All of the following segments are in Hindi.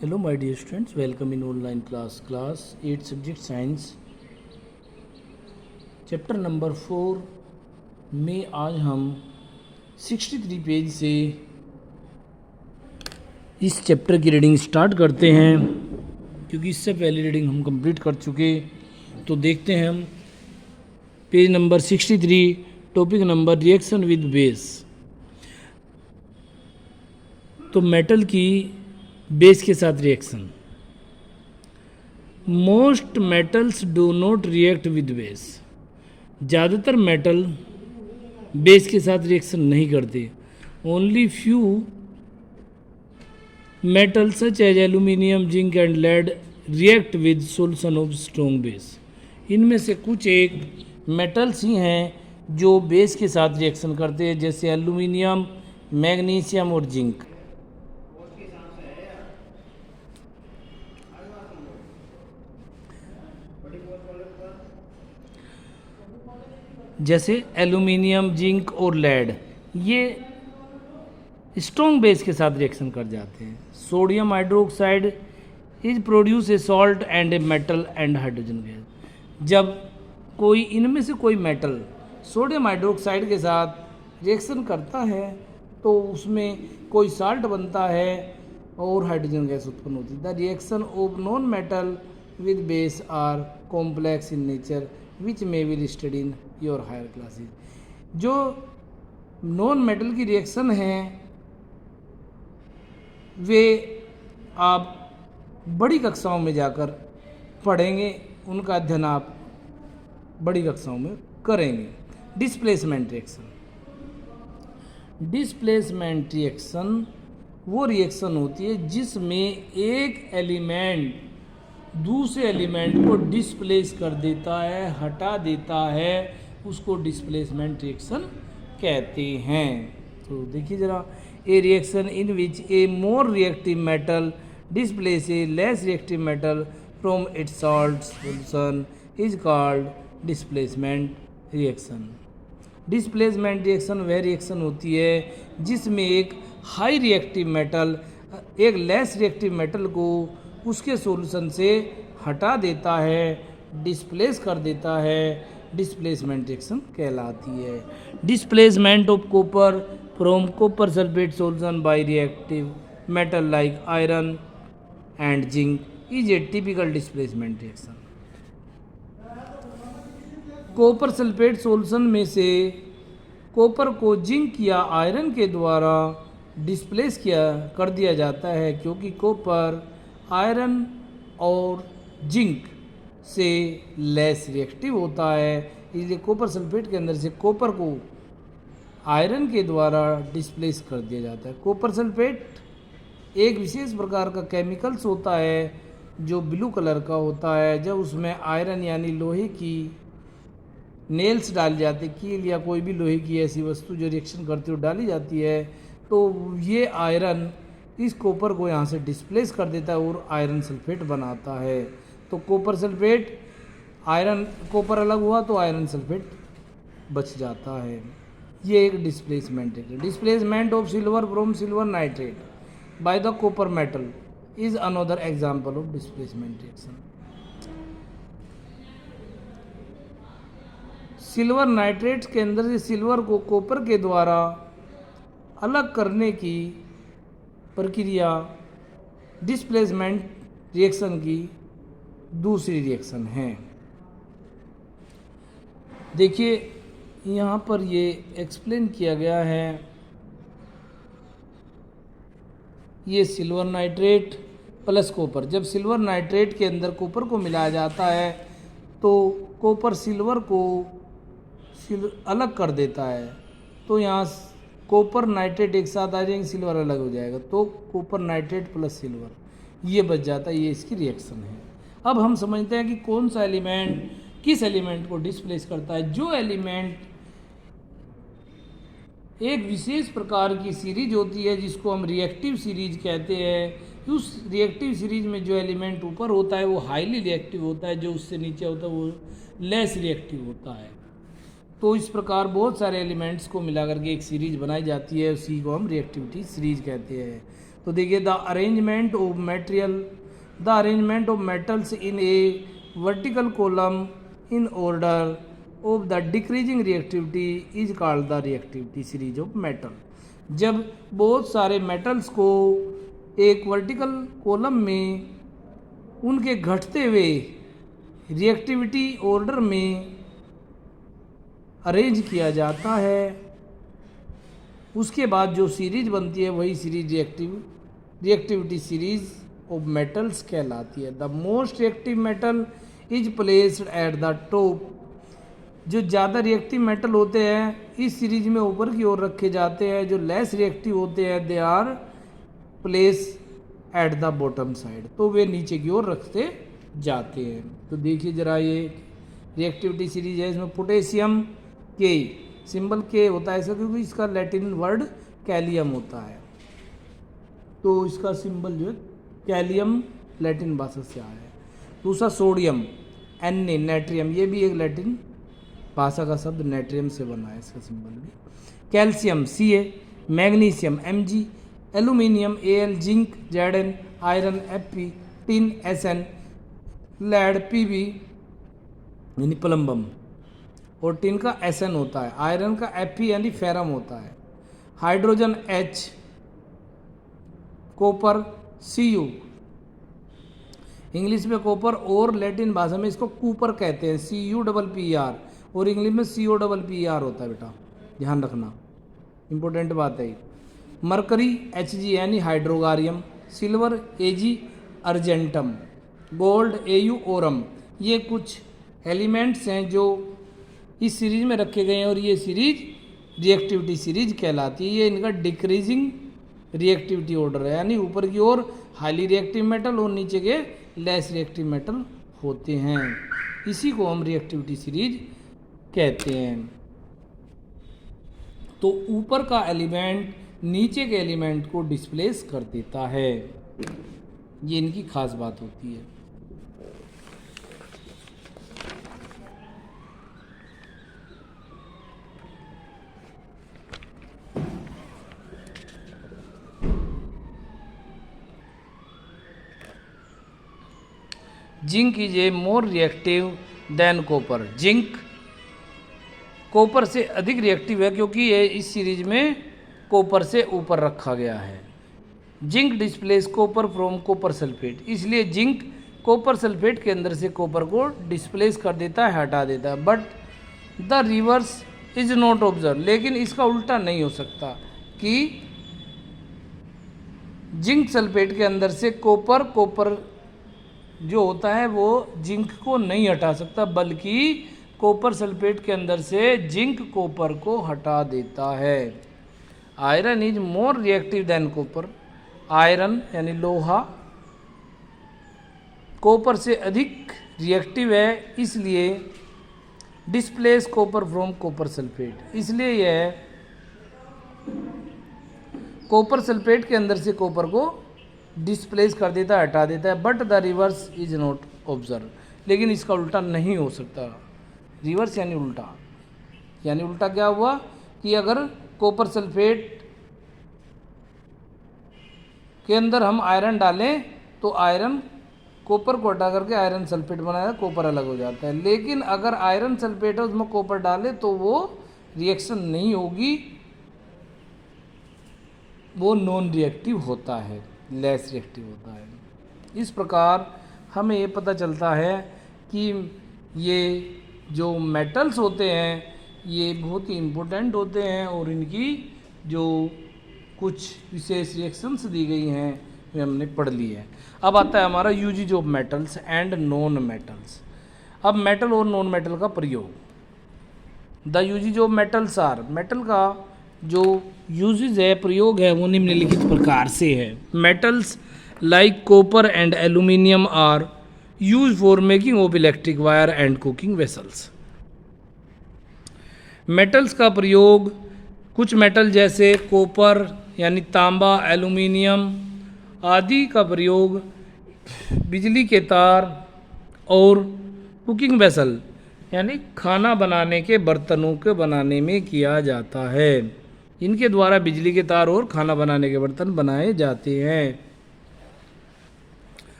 Hello my dear students, welcome in online class 8 subject science chapter number 4 में आज हम 63 पेज से इस चैप्टर की रीडिंग स्टार्ट करते हैं। क्योंकि इससे पहले रीडिंग हम कंप्लीट कर चुके, तो देखते हैं हम page number 63, topic number reaction with base. तो मेटल की बेस के साथ reaction. Most metals do not react with base. ज़्यादातर मेटल बेस के साथ रिएक्शन नहीं करते। Only few metal such as aluminium, zinc and lead react with solution of strong base. इनमें से कुछ एक मेटल्स ही हैं जो बेस के साथ रिएक्शन करते हैं, जैसे एल्यूमिनियम, मैग्नीशियम और जिंक। जैसे एल्यूमिनियम, जिंक और लेड, ये स्ट्रॉन्ग बेस के साथ रिएक्शन कर जाते हैं। Sodium hydroxide is produce a salt and a metal and hydrogen gas. जब कोई इनमें से कोई मेटल सोडियम हाइड्रोक्साइड के साथ रिएक्शन करता है तो उसमें कोई साल्ट बनता है और हाइड्रोजन गैस उत्पन्न होती है। The reaction of non metal with base are complex in nature which may be studied in your higher classes. जो नॉन मेटल की रिएक्शन है वे आप बड़ी कक्षाओं में जाकर पढ़ेंगे, उनका अध्ययन आप बड़ी कक्षाओं में करेंगे। Displacement reaction. डिस्प्लेसमेंट रिएक्शन वो रिएक्शन होती है जिसमें एक एलिमेंट दूसरे एलिमेंट को डिस्प्लेस कर देता है, हटा देता है, उसको डिस्प्लेसमेंट रिएक्शन कहते हैं। तो देखिए जरा, ए reaction in which A more reactive metal displace A less reactive metal from its salt solution is called displacement reaction. Displacement reaction वह रिएक्शन होती है जिसमें एक हाई रिएक्टिव मेटल एक लेस रिएक्टिव मेटल को उसके सॉल्यूशन से हटा देता है, डिस्प्लेस कर देता है, डिस्प्लेसमेंट रिएक्शन कहलाती है। Displacement of copper from copper sulphate solution bye reactive metal like iron and zinc is a typical displacement reaction. Copper sulphate solution में से कॉपर को जिंक या आयरन के द्वारा डिस्प्लेस कर दिया जाता है, क्योंकि कॉपर आयरन और जिंक से लेस रिएक्टिव होता है। इसलिए कॉपर सल्फेट के अंदर से कॉपर को आयरन के द्वारा डिस्प्लेस कर दिया जाता है। कॉपर सल्फेट एक विशेष प्रकार का केमिकल्स होता है जो ब्लू कलर का होता है। जब उसमें आयरन यानी लोहे की नेल्स डाली जाती, कील या कोई भी लोहे की ऐसी वस्तु जो रिएक्शन करती हो डाली जाती है, तो ये आयरन इस कॉपर को यहाँ से डिस्प्लेस कर देता है और आयरन सल्फेट बनाता है। तो कॉपर सल्फेट आयरन कॉपर अलग हुआ तो आयरन सल्फेट बच जाता है। ये एक डिस्प्लेसमेंट है। Displacement of silver from silver nitrate by the copper metal is another example of displacement reaction. Silver nitrate के अंदर से सिल्वर को कॉपर के द्वारा अलग करने की प्रक्रिया डिस्प्लेसमेंट रिएक्शन की दूसरी रिएक्शन है। देखिए यहाँ पर ये एक्सप्लेन किया गया है। ये सिल्वर नाइट्रेट प्लस कॉपर, जब सिल्वर नाइट्रेट के अंदर कॉपर को मिलाया जाता है तो कॉपर सिल्वर को अलग कर देता है। तो यहाँ कॉपर नाइट्रेट एक साथ आ जाएंगे, सिल्वर अलग हो जाएगा, तो कॉपर नाइट्रेट प्लस सिल्वर ये बच जाता है। ये इसकी रिएक्शन है। अब हम समझते हैं कि कौन सा एलिमेंट किस एलिमेंट को डिस्प्लेस करता है। जो एलिमेंट एक विशेष प्रकार की सीरीज होती है जिसको हम रिएक्टिव सीरीज कहते हैं, उस रिएक्टिव सीरीज में जो एलिमेंट ऊपर होता है वो हाईली रिएक्टिव होता है, जो उससे नीचे होता है वो लेस रिएक्टिव होता है। तो इस प्रकार बहुत सारे एलिमेंट्स को मिला करके एक सीरीज बनाई जाती है, उसी को हम रिएक्टिविटी सीरीज कहते हैं। तो देखिए the arrangement of metals in A vertical column in order of the decreasing reactivity is called the reactivity series of metal. जब बहुत सारे मेटल्स को एक वर्टिकल कॉलम में उनके घटते हुए रिएक्टिविटी ऑर्डर में अरेंज किया जाता है, उसके बाद जो सीरीज बनती है वही series reactivity series of metals कहलाती है। The most reactive metal is placed at the top. जो ज़्यादा रिएक्टिव मेटल होते हैं इस सीरीज में ऊपर की ओर रखे जाते हैं, जो लेस रिएक्टिव होते हैं they are place at the bottom side, तो वे नीचे की ओर रखते जाते हैं। तो देखिए ज़रा ये रिएक्टिविटी सीरीज है, इसमें पोटेशियम के सिंबल के होता है ऐसा क्योंकि इसका लैटिन वर्ड कैलियम होता है, तो इसका सिंबल जो है कैलियम लैटिन भाषा से आया है। दूसरा सोडियम Na, नेट्रियम, ये भी एक लैटिन भाषा का शब्द नेट्रियम से बना है, इसका सिंबल भी। Calcium Ca, magnesium Mg, aluminium Al, zinc Zn, iron Fe, tin Sn, lead Pb यानी प्लम्बम, और टिन का Sn होता है, आयरन का Fe यानी फेरम होता है, hydrogen H, copper Cu, English में कॉपर और लैटिन भाषा में इसको कूपर कहते हैं, Cu और इंग्लिश में COPPR होता है बेटा, ध्यान रखना, इंपॉर्टेंट बात है। मरकरी Hg यानी हाइड्रोगारियम, सिल्वर Ag अर्जेंटम, गोल्ड Au ओरम, ये कुछ एलिमेंट्स हैं जो इस सीरीज में रखे गए हैं और ये सीरीज रिएक्टिविटी सीरीज कहलाती है। ये इनका डिक्रीजिंग रिएक्टिविटी ऑर्डर है, यानी ऊपर की ओर हाईली रिएक्टिव मेटल और नीचे के लेस रिएक्टिव मेटल होते हैं, इसी को हम रिएक्टिविटी सीरीज कहते हैं। तो ऊपर का एलिमेंट नीचे के एलिमेंट को डिस्प्लेस कर देता है, ये इनकी खास बात होती है। Zinc is a more reactive than copper. Zinc copper से अधिक रिएक्टिव है क्योंकि ये इस सीरीज में कॉपर से ऊपर रखा गया है। Zinc displace copper from copper sulphate, इसलिए जिंक कॉपर सल्फेट के अंदर से कॉपर को डिस्प्लेस कर देता है, हटा देता है। But the reverse is not observe, लेकिन इसका उल्टा नहीं हो सकता कि जिंक सल्फेट के अंदर से कॉपर जो होता है वो जिंक को नहीं हटा सकता, बल्कि कॉपर सल्फेट के अंदर से जिंक कॉपर को हटा देता है। Iron is more reactive than copper, iron यानी लोहा कॉपर से अधिक रिएक्टिव है, इसलिए displace copper from copper sulphate, इसलिए यह कॉपर सल्फेट के अंदर से कॉपर को डिस्प्लेस कर देता है, हटा देता है। But the reverse is not observe, लेकिन इसका उल्टा नहीं हो सकता। रिवर्स यानी उल्टा, यानी उल्टा क्या हुआ कि अगर कॉपर सल्फेट के अंदर हम आयरन डालें तो आयरन कॉपर को हटा करके आयरन सल्फेट बनाया, कॉपर अलग हो जाता है। लेकिन अगर आयरन सल्फेट है उसमें कॉपर डाले तो वो रिएक्शन नहीं होगी, वो नॉन रिएक्टिव होता है, लेस रिएक्टिव होता है। इस प्रकार हमें ये पता चलता है कि ये जो मेटल्स होते हैं ये बहुत ही इम्पोर्टेंट होते हैं और इनकी जो कुछ विशेष रिएक्शंस दी गई हैं वे हमने पढ़ ली है। अब आता है हमारा usages of metals and non metals. अब मेटल और नॉन मेटल का प्रयोग। The usages of metals are, metal का जो यूजेज है, प्रयोग है, वो निम्नलिखित प्रकार से है। Metals like copper and aluminium are use for making of electric wire and cooking vessels. Metals का प्रयोग, कुछ मेटल जैसे कॉपर यानी तांबा, एल्यूमिनियम आदि का प्रयोग बिजली के तार और कुकिंग वेसल यानी खाना बनाने के बर्तनों के बनाने में किया जाता है। इनके द्वारा बिजली के तार और खाना बनाने के बर्तन बनाए जाते हैं।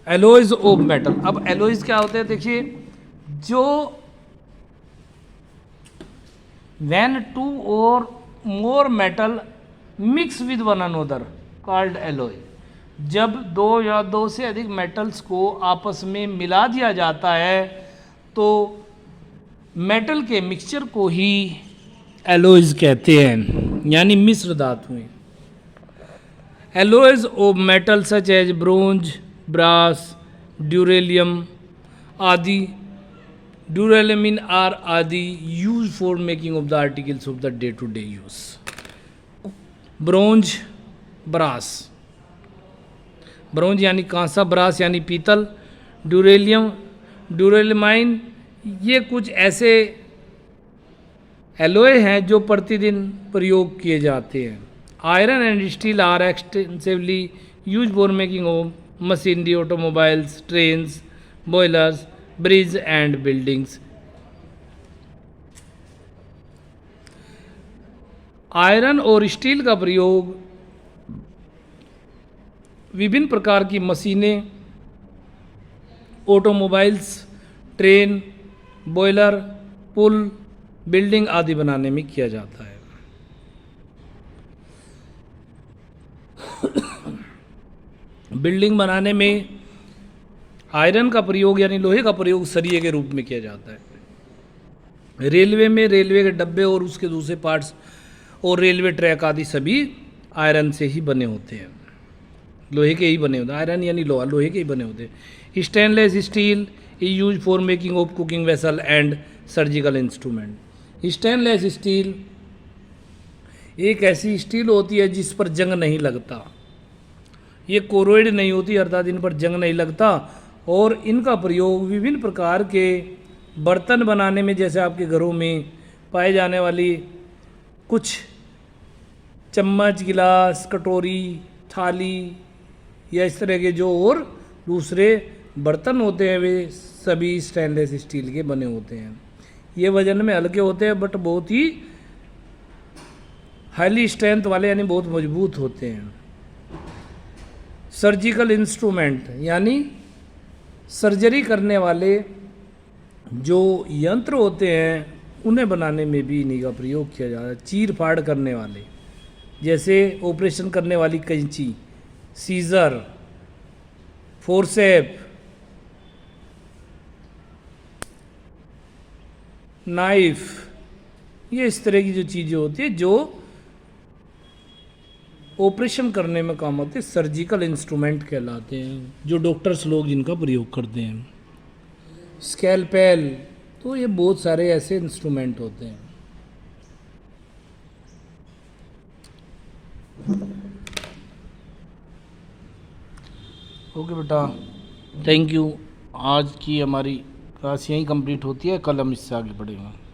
एलॉयज ऑफ मेटल, अब एलॉयज क्या होते हैं देखिए, जो व्हेन टू और more metal mix with one another called alloy, जब दो या दो से अधिक मेटल्स को आपस में मिला दिया जाता है तो मेटल के मिक्सचर को ही एलॉयज कहते हैं, यानी मिश्र धातुएं। Alloys of metal such as bronze, brass, duralumin आदि, ड्यूरेलियम आर आदि use for making of the articles of the day to day use. Bronze, brass, bronze यानी कांसा, ब्रास यानी पीतल, ड्यूरेलियम, ड्यूरेलिमाइन, ये कुछ ऐसे एलॉय हैं जो प्रतिदिन प्रयोग किए जाते हैं। Iron and steel are extensively use for making of machinery, automobiles, trains, boilers, bridge and buildings. Iron और स्टील का प्रयोग विभिन्न प्रकार की मशीनें, ऑटोमोबाइल्स, ट्रेन, बॉयलर, पुल, बिल्डिंग आदि बनाने में किया जाता है। बिल्डिंग बनाने में आयरन का प्रयोग यानी लोहे का प्रयोग सरिये के रूप में किया जाता है। रेलवे में रेलवे के डब्बे और उसके दूसरे पार्ट्स और रेलवे ट्रैक आदि सभी आयरन से ही बने होते हैं, लोहे के ही बने होते हैं। आयरन यानी लोहा, लोहे के ही बने होते हैं। Stainless steel is use for making of cooking vessel and surgical instrument. Stainless steel एक ऐसी स्टील होती है जिस पर जंग नहीं लगता, ये कोरोइड नहीं होती, अर्थात इन पर जंग नहीं लगता, और इनका प्रयोग विभिन्न प्रकार के बर्तन बनाने में, जैसे आपके घरों में पाए जाने वाली कुछ चम्मच, गिलास, कटोरी, थाली या इस तरह के जो और दूसरे बर्तन होते हैं वे सभी स्टेनलेस स्टील के बने होते हैं। ये वजन में हल्के होते हैं बट बहुत ही हाईली स्ट्रेंथ वाले यानी बहुत मजबूत होते हैं। सर्जिकल इंस्ट्रूमेंट यानी सर्जरी करने वाले जो यंत्र होते हैं उन्हें बनाने में भी इन्हीं का प्रयोग किया जाता है। चीर फाड़ करने वाले, जैसे ऑपरेशन करने वाली कैंची, सीजर, फोर्सेप, नाइफ, ये इस तरह की जो चीज़ें होती है जो ऑपरेशन करने में काम आते हैं, सर्जिकल इंस्ट्रूमेंट कहलाते हैं, जो डॉक्टर्स लोग जिनका प्रयोग करते हैं। स्कैलपेल, तो ये बहुत सारे ऐसे इंस्ट्रूमेंट होते हैं। ओके बेटा, थैंक यू। आज की हमारी क्लास यहीं कंप्लीट होती है, कल हम इससे आगे बढ़ेंगे।